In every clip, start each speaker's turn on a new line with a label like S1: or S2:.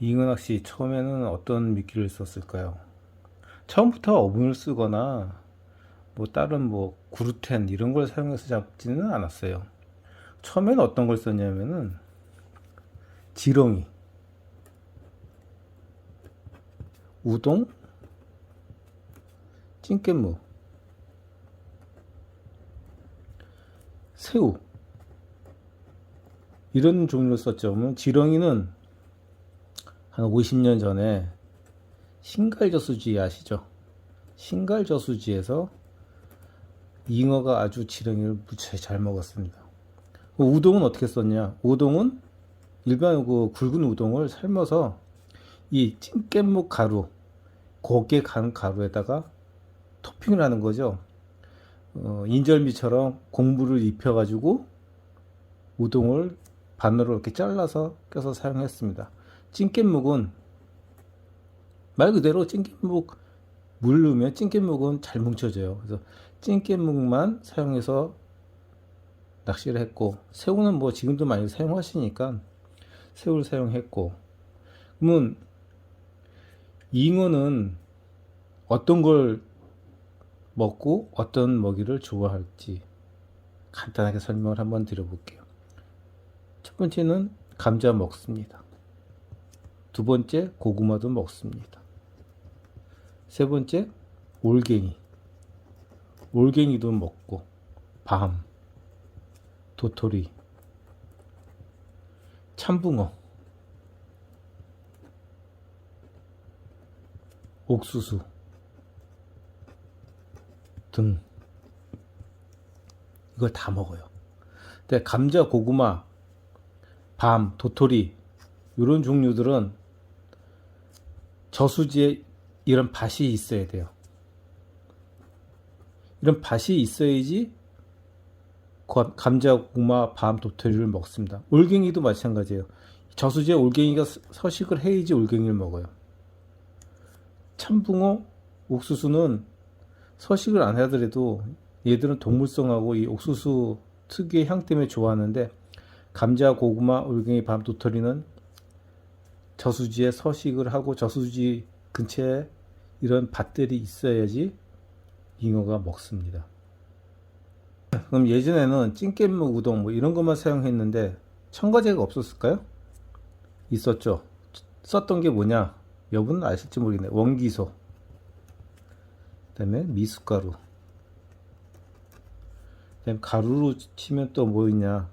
S1: 이은학 씨, 처음에는 어떤 미끼를 썼을까요? 처음부터 어분을 쓰거나 뭐 다른 뭐 구루텐 이런 걸 사용해서 잡지는 않았어요. 처음에는 어떤 걸 썼냐면은 지렁이, 우동, 찐깻무, 새우 이런 종류를 썼죠. 그러면 지렁이는 한 50년 전에 신갈저수지 아시죠? 신갈저수지에서 잉어가 아주 지렁이를 무지하게 잘 먹었습니다. 우동은 어떻게 썼냐? 우동은 일반 그 굵은 우동을 삶아서 이 찐깻묵 가루, 고개 간 가루에다가 토핑을 하는 거죠. 인절미처럼 공부를 입혀가지고 우동을 반으로 이렇게 잘라서 껴서 사용했습니다. 찐깻묵은 말 그대로 찐깻묵 물 넣으면 찐깻묵은 잘 뭉쳐져요. 그래서 찐깻묵만 사용해서 낚시를 했고, 새우는 뭐 지금도 많이 사용하시니까 새우를 사용했고, 그러면 잉어는 어떤 걸 먹고 어떤 먹이를 좋아할지 간단하게 설명을 한번 드려볼게요. 첫 번째는 감자 먹습니다. 두 번째 고구마도 먹습니다. 세 번째 올갱이도 먹고, 밤, 도토리, 참붕어, 옥수수 등 이걸 다 먹어요. 근데 감자, 고구마, 밤, 도토리 이런 종류들은 저수지에 이런 밭이 있어야 돼요. 이런 밭이 있어야지 감자, 고구마, 밤, 도토리를 먹습니다. 올갱이도 마찬가지예요. 저수지에 올갱이가 서식을 해야지 올갱이를 먹어요. 참붕어, 옥수수는 서식을 안 하더라도 얘들은 동물성하고 이 옥수수 특유의 향 때문에 좋아하는데, 감자, 고구마, 올갱이, 밤, 도토리는 저수지에 서식을 하고 저수지 근처에 이런 밭들이 있어야지 잉어가 먹습니다. 그럼 예전에는 찐깻묵 우동 뭐 이런 것만 사용했는데 첨가제가 없었을까요? 있었죠. 썼던 게 뭐냐? 여러분은 아실지 모르겠네. 원기소, 그다음에 미숫가루, 그다음에 가루로 치면 또 뭐 있냐?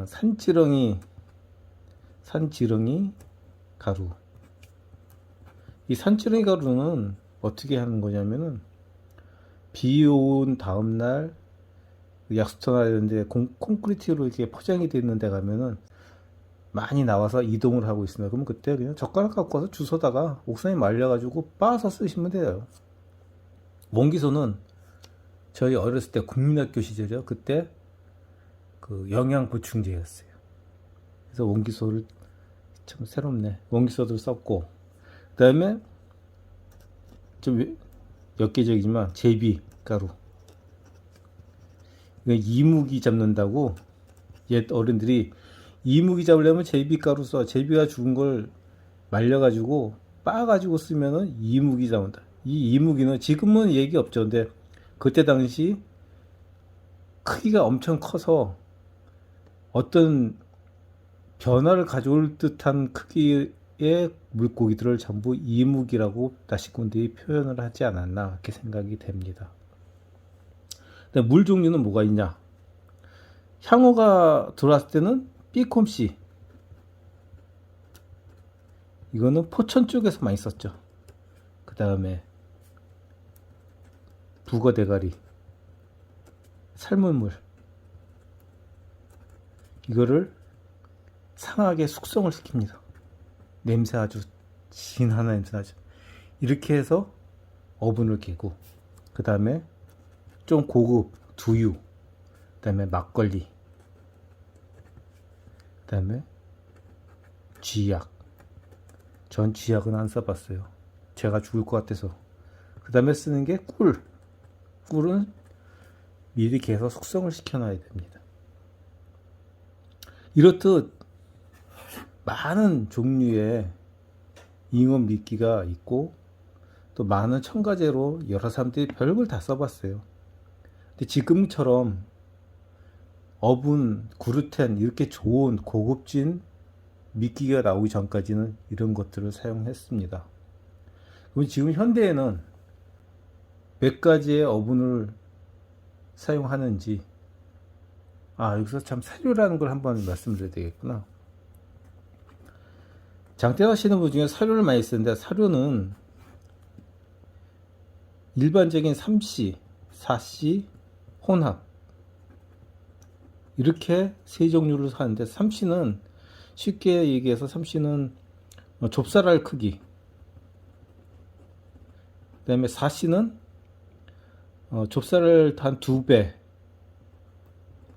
S1: 산지렁이 가루. 이 산지렁이 가루는 어떻게 하는 거냐면은 비 온 다음날 약수터나 이런 데 콘크리트로 이렇게 포장이 되어 있는 데 가면은 많이 나와서 이동을 하고 있습니다. 그러면 그때 그냥 젓가락 갖고 와서 주워다가 옥상에 말려가지고 빻아서 쓰시면 돼요. 원기소는 저희 어렸을 때 국민학교 시절이요. 그때 그 영양 보충제였어요. 그래서 원기소를 참 새롭네. 원기소도 썼고, 그 다음에 좀 엽기적이지만 제비가루. 이무기 잡는다고 옛 어른들이 이무기 잡으려면 제비가루 써. 제비가 죽은 걸 말려가지고 빻아가지고 쓰면은 이무기 잡는다. 이 이무기는 지금은 얘기 없죠. 근데 그때 당시 크기가 엄청 커서 어떤 변화를 가져올 듯한 크기의 물고기들을 전부 이무기라고 낚시꾼들이 표현을 하지 않았나 이렇게 생각이 됩니다. 근데 물 종류는 뭐가 있냐? 향어가 들어왔을 때는 삐콤씨, 이거는 포천 쪽에서 많이 썼죠. 그 다음에 북어대가리, 삶은 물, 이거를 상하게 숙성을 시킵니다. 냄새 아주 진한 냄새 나죠. 이렇게 해서 어분을 깨고, 그 다음에 좀 고급 두유, 그 다음에 막걸리, 그 다음에 쥐약. 전 쥐약은 안 써봤어요. 제가 죽을 것 같아서. 그 다음에 쓰는 게 꿀은 미리 개서 숙성을 시켜놔야 됩니다. 이렇듯 많은 종류의 잉어 미끼가 있고 또 많은 첨가제로 여러 사람들이 별걸 다 써봤어요. 근데 지금처럼 어분, 구루텐 이렇게 좋은 고급진 미끼가 나오기 전까지는 이런 것들을 사용했습니다. 그럼 지금 현대에는 몇 가지의 어분을 사용하는지, 여기서 참 사료라는 걸 한번 말씀드려야 되겠구나. 장대 하시는 분 중에 사료를 많이 쓰는데, 사료는 일반적인 3C, 4C, 혼합 이렇게 세 종류를 사는데, 3C는 쉽게 얘기해서 3C는 좁쌀알 크기, 그 다음에 4C는 좁쌀알 한 2배,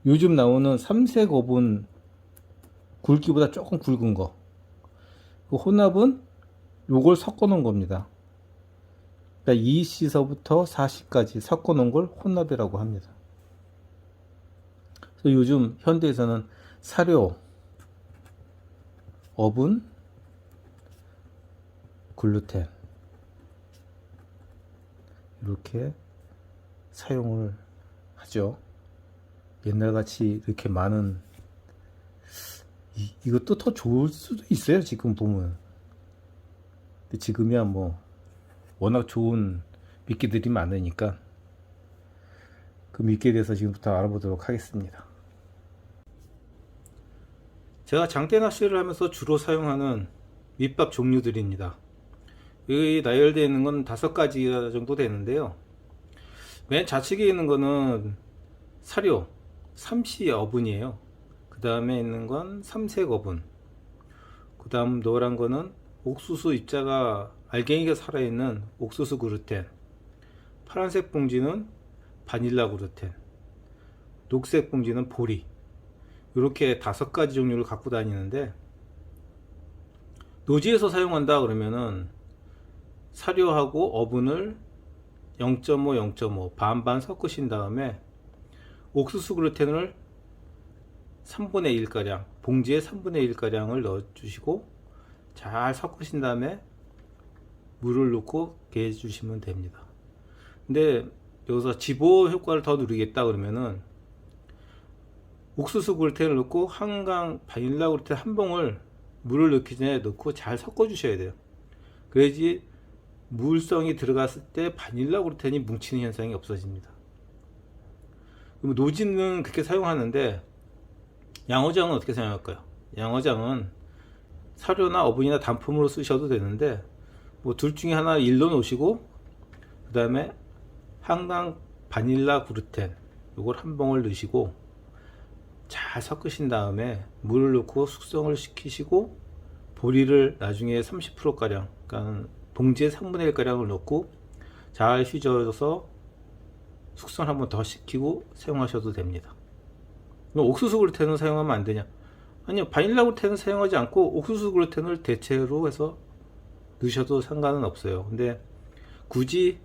S1: 요즘 나오는 삼색 오븐 굵기보다 조금 굵은 거, 그 혼합은 요걸 섞어 놓은 겁니다. 그러니까 2C서부터 4C까지 섞어 놓은 걸 혼합이라고 합니다. 그래서 요즘 현대에서는 사료, 어분, 글루텐 이렇게 사용을 하죠. 옛날같이 이렇게 많은, 이것도 더 좋을 수도 있어요, 지금 보면. 근데 지금이야 뭐 워낙 좋은 미끼들이 많으니까 그 미끼에 대해서 지금부터 알아보도록 하겠습니다. 제가 장대 낚시를 하면서 주로 사용하는 밑밥 종류들입니다. 여기 나열되어 있는 건 5가지 정도 되는데요. 맨 좌측에 있는 거는 사료 3C 어분이에요. 그 다음에 있는 건 삼색 어분, 그 다음 노란 거는 옥수수 입자가 알갱이가 살아있는 옥수수 그루텐, 파란색 봉지는 바닐라 그루텐, 녹색 봉지는 보리. 이렇게 5가지 종류를 갖고 다니는데, 노지에서 사용한다 그러면은 사료하고 어분을 0.5, 0.5 반반 섞으신 다음에 옥수수 그루텐을 3분의 1가량, 봉지에 3분의 1가량을 넣어주시고 잘 섞으신 다음에 물을 넣고 개해 주시면 됩니다. 근데 여기서 지보 효과를 더 누리겠다 그러면은 옥수수 그루텐을 넣고 한강 바닐라 그루텐 한 봉을 물을 넣기 전에 넣고 잘 섞어 주셔야 돼요. 그래야지 물성이 들어갔을 때 바닐라 그루텐이 뭉치는 현상이 없어집니다. 그럼 노지는 그렇게 사용하는데, 양어장은 어떻게 사용할까요? 양어장은 사료나 어분이나 단품으로 쓰셔도 되는데, 뭐 둘 중에 하나 일로 놓으시고 그 다음에 한강 바닐라 그루텐 요걸 한 봉을 넣으시고 잘 섞으신 다음에 물을 넣고 숙성을 시키시고 보리를 나중에 30%가량, 그러니까 봉지에 3분의 1가량을 넣고 잘 휘저어서 숙성 한번 더 시키고 사용하셔도 됩니다. 옥수수 그루텐은 사용하면 안 되냐? 아니요, 바닐라 그루텐은 사용하지 않고 옥수수 그루텐을 대체로 해서 넣으셔도 상관은 없어요. 근데 굳이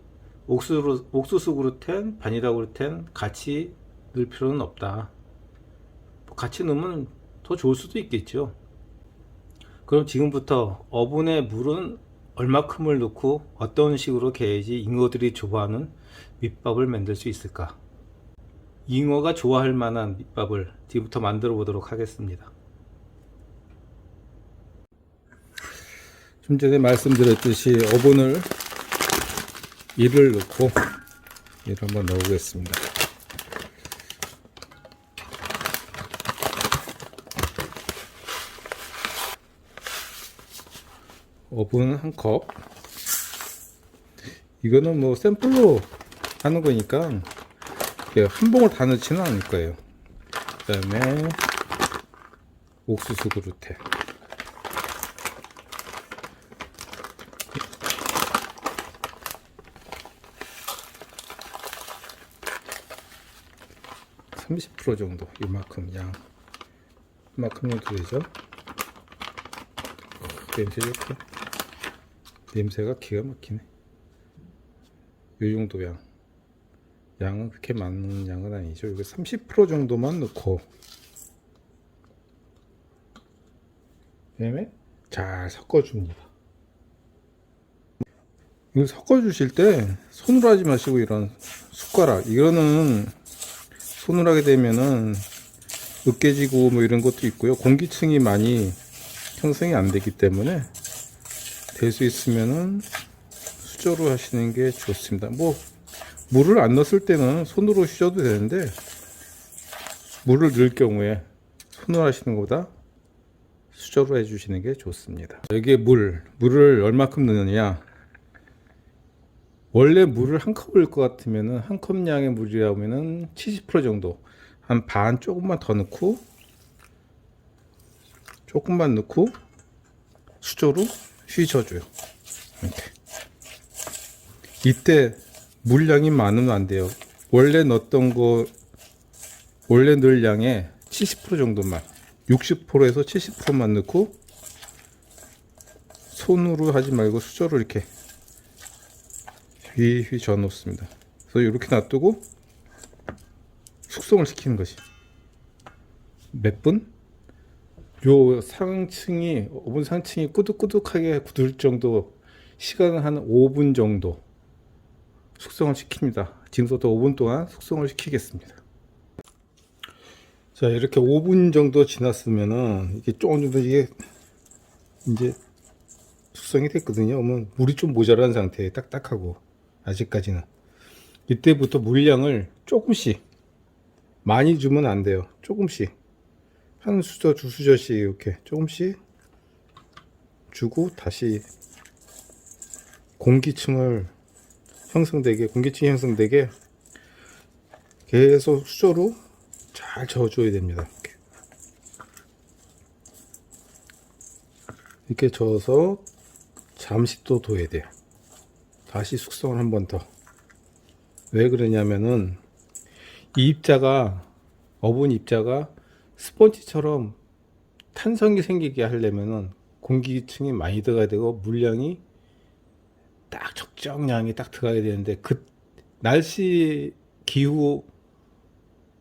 S1: 옥수수 그루텐, 바닐라 그루텐 같이 넣을 필요는 없다. 같이 넣으면 더 좋을 수도 있겠죠. 그럼 지금부터 어분에 물은 얼마큼을 넣고 어떤 식으로 개야지 잉어들이 좋아하는 밑밥을 만들 수 있을까? 잉어가 좋아할 만한 밑밥을 지금부터 만들어 보도록 하겠습니다. 좀 전에 말씀드렸듯이 어분을 1을 넣고 1을 한번 넣어보겠습니다. 어분 1컵. 이거는 뭐 샘플로 하는 거니까 한 봉을 다 넣지는 않을 거예요. 그 다음에 옥수수 그루텐, (30% 정도) 이만큼 양, 이만큼 정도 되죠. 냄새 좋다. 냄새가 기가 막히네. 이 정도 양은 그렇게 많은 양은 아니죠. 이거 30% 정도만 넣고 그다음에 잘 섞어줍니다. 이거 섞어주실 때 손으로 하지 마시고 이런 숟가락, 이거는 손으로 하게 되면은 으깨지고 뭐 이런 것도 있고요. 공기층이 많이 형성이 안 되기 때문에 될 수 있으면은 수저로 하시는 게 좋습니다. 뭐 물을 안 넣었을 때는 손으로 휘저어도 되는데, 물을 넣을 경우에 손으로 하시는 것보다 수저로 해주시는 게 좋습니다. 여기에 물을 얼마큼 넣느냐. 원래 물을 한 컵을 넣을 것 같으면은 한 컵 양의 물이라면은 70% 정도, 한 반 조금만 더 넣고, 조금만 넣고 수저로 휘저어줘요. 이렇게. 이때 물량이 많으면 안 돼요. 원래 넣을 양의 70% 정도만, 60%에서 70%만 넣고, 손으로 하지 말고 수저로 이렇게 휘휘 저어 놓습니다. 그래서 이렇게 놔두고 숙성을 시키는 것이 몇 분? 요 상층이, 오븐 상층이 꾸덕꾸덕하게 굳을 정도 시간은 한 5분 정도 숙성을 시킵니다. 지금부터 5분 동안 숙성을 시키겠습니다. 자, 이렇게 5분 정도 지났으면은 이게 조금 정도 이게 이제 숙성이 됐거든요. 그러면 물이 좀 모자란 상태에 딱딱하고, 아직까지는 이때부터 물량을 조금씩, 많이 주면 안 돼요. 조금씩, 한 수저 두 수저씩 이렇게 조금씩 주고, 다시 공기층이 형성되게 계속 수저로 잘 저어줘야 됩니다. 이렇게 저어서 잠시 또 둬야 돼요. 다시 숙성을 한 번 더. 왜 그러냐면은 이 어분 입자가 스펀지처럼 탄성이 생기게 하려면은 공기층이 많이 들어가야 되고, 물량이 딱 적정량이 딱 들어가야 되는데, 그 날씨, 기후,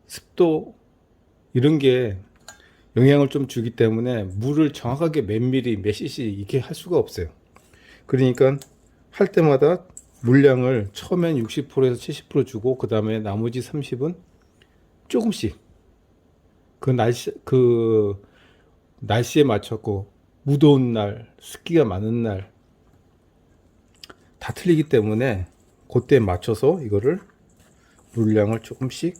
S1: 습도 이런 게 영향을 좀 주기 때문에 물을 정확하게 몇 미리 몇 cc 이렇게 할 수가 없어요. 그러니까 할 때마다 물량을 처음엔 60%에서 70% 주고, 그 다음에 나머지 30은 조금씩, 그 날씨에 맞췄고, 무더운 날, 습기가 많은 날 다 틀리기 때문에 그때에 맞춰서 이거를 물량을 조금씩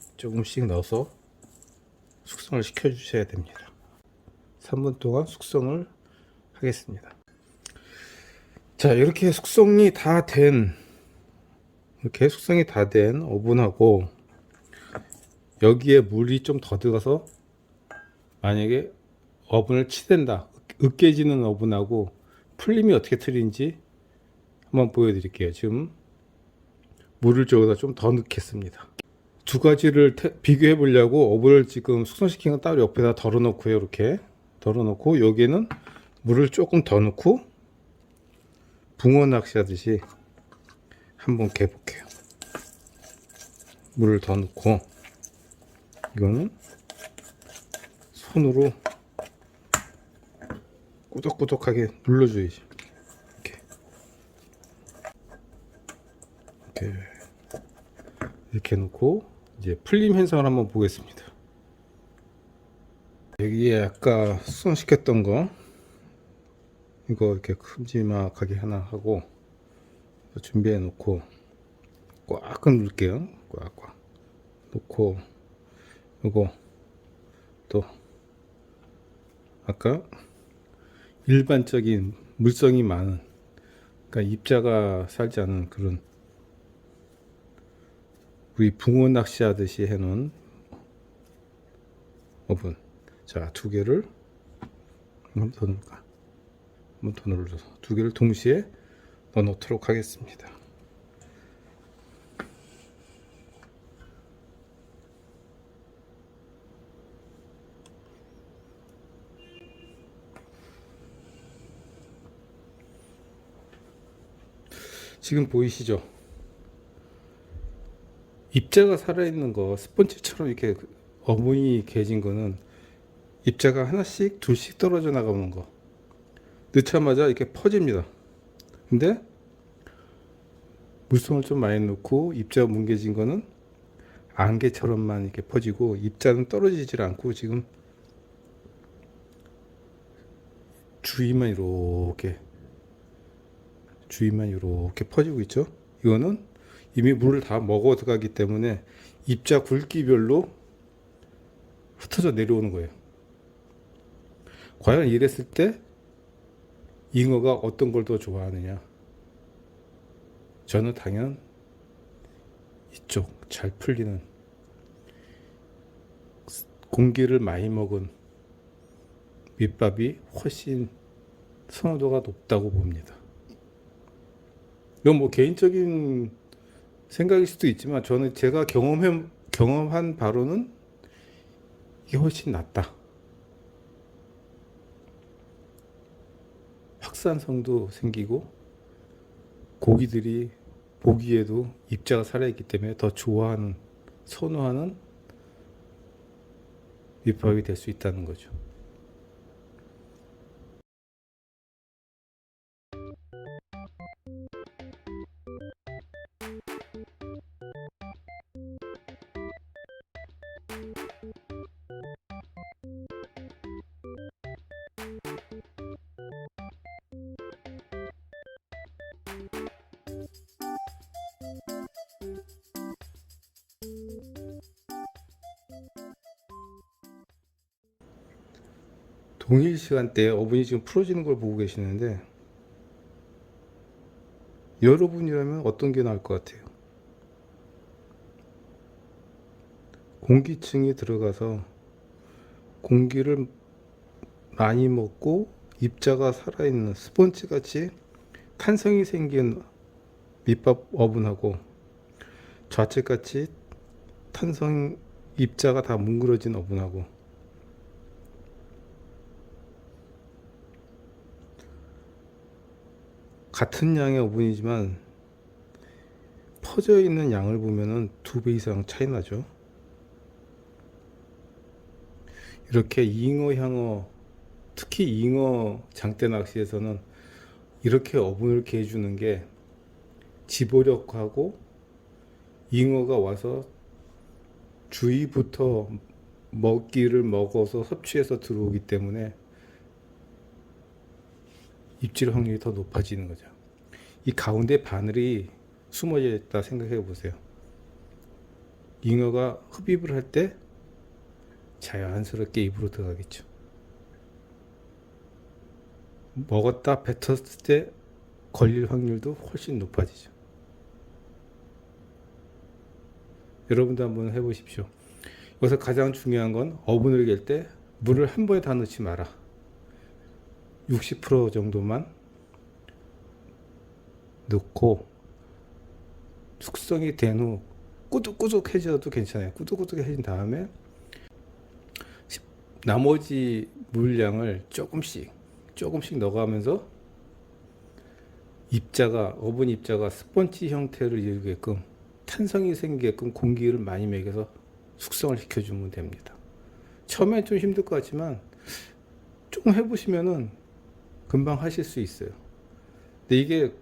S1: 넣어서 숙성을 시켜 주셔야 됩니다. 3분 동안 숙성을 하겠습니다. 자, 이렇게 숙성이 다 된 오븐하고, 여기에 물이 좀 더 들어가서 만약에 오븐을 치댄다, 으깨지는 오븐하고 풀림이 어떻게 틀린지 한번 보여드릴게요. 지금 물을 저기다 좀 더 넣겠습니다. 두 가지를 비교해 보려고 오븐을 지금 숙성시킨 건 따로 옆에다 덜어 놓고요. 이렇게 덜어 놓고, 여기에는 물을 조금 더 넣고 붕어 낚시하듯이 한번 개볼게요. 물을 더 넣고, 이거는 손으로 꾸덕꾸덕하게 눌러줘야지. 이렇게 놓고 이제 풀림 현상을 한번 보겠습니다. 여기에 아까 숙성시켰던 거, 이거 이렇게 큼지막하게 하나 하고 준비해 놓고 꽉 누를게요. 꽉 놓고, 이거 또 아까 일반적인 물성이 많은, 그러니까 입자가 살지 않은 그런, 우리 붕어 낚시 하듯이 해놓은 오븐. 자, 두 개를 한번 더 넣을까? 한번 더 눌러서 두 개를 동시에 넣어 놓도록 하겠습니다. 지금 보이시죠? 입자가 살아있는 거, 스펀지처럼 이렇게 어분이 개진 거는 입자가 하나씩 둘씩 떨어져 나가는 거, 넣자마자 이렇게 퍼집니다. 근데 물성을 좀 많이 넣고 입자가 뭉개진 거는 안개처럼만 이렇게 퍼지고 입자는 떨어지질 않고 지금 주위만 이렇게 퍼지고 있죠. 이거는 이미 물을 다 먹어 들어가기 때문에 입자 굵기별로 흩어져 내려오는 거예요. 과연 이랬을 때 잉어가 어떤 걸 더 좋아하느냐? 저는 당연 이쪽 잘 풀리는 공기를 많이 먹은 밑밥이 훨씬 선호도가 높다고 봅니다. 이건 뭐 개인적인 생각일 수도 있지만 저는 제가 경험한 바로는 이게 훨씬 낫다. 확산성도 생기고 고기들이 보기에도 입자가 살아있기 때문에 더 좋아하는, 선호하는 밑밥이 될 수 있다는 거죠. 동일 시간대에 어분이 지금 풀어지는 걸 보고 계시는데 여러분이라면 어떤 게 나을 것 같아요? 공기층이 들어가서 공기를 많이 먹고 입자가 살아있는 스펀지 같이 탄성이 생긴 밑밥 어분하고 좌측같이 탄성 입자가 다 뭉그러진 어분하고 같은 양의 어분이지만 퍼져 있는 양을 보면은 2배 이상 차이 나죠. 이렇게 잉어 향어, 특히 잉어 장대 낚시에서는 이렇게 어분을 이렇게 해주는 게 지보력하고 잉어가 와서 주위부터 먹이를 먹어서 섭취해서 들어오기 때문에 입질 확률이 더 높아지는 거죠. 이 가운데 바늘이 숨어져 있다 생각해 보세요. 잉어가 흡입을 할 때 자연스럽게 입으로 들어가겠죠. 먹었다 뱉었을 때 걸릴 확률도 훨씬 높아지죠. 여러분도 한번 해보십시오. 여기서 가장 중요한 건 어분을 갤 때 물을 한 번에 다 넣지 마라. 60% 정도만 넣고 숙성이 된 후 꾸덕꾸덕해져도 괜찮아요. 꾸덕꾸덕해진 다음에 나머지 물량을 조금씩 넣어가면서 입자가 어분 입자가 스펀지 형태를 이루게끔 탄성이 생기게끔 공기를 많이 먹여서 숙성을 시켜주면 됩니다. 처음엔 좀 힘들 것 같지만 조금 해보시면은 금방 하실 수 있어요. 근데 이게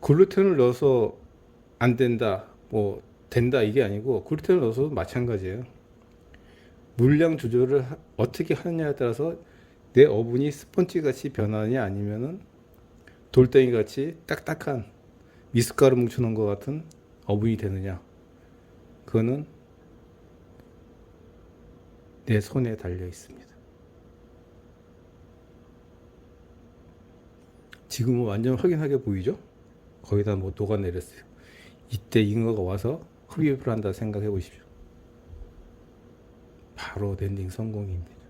S1: 글루텐을 넣어서 안 된다, 뭐 된다 이게 아니고 글루텐을 넣어서도 마찬가지예요. 물량 조절을 어떻게 하느냐에 따라서 내 어분이 스펀지 같이 변하느냐 아니면은 돌덩이 같이 딱딱한 미숫가루 뭉쳐놓은 것 같은 어분이 되느냐, 그거는 내 손에 달려 있습니다. 지금은 완전 확인하게 보이죠? 거의 다 뭐 녹아내렸어요. 이때 잉어가 와서 흡입을 한다 생각해 보십시오. 바로 랜딩 성공입니다.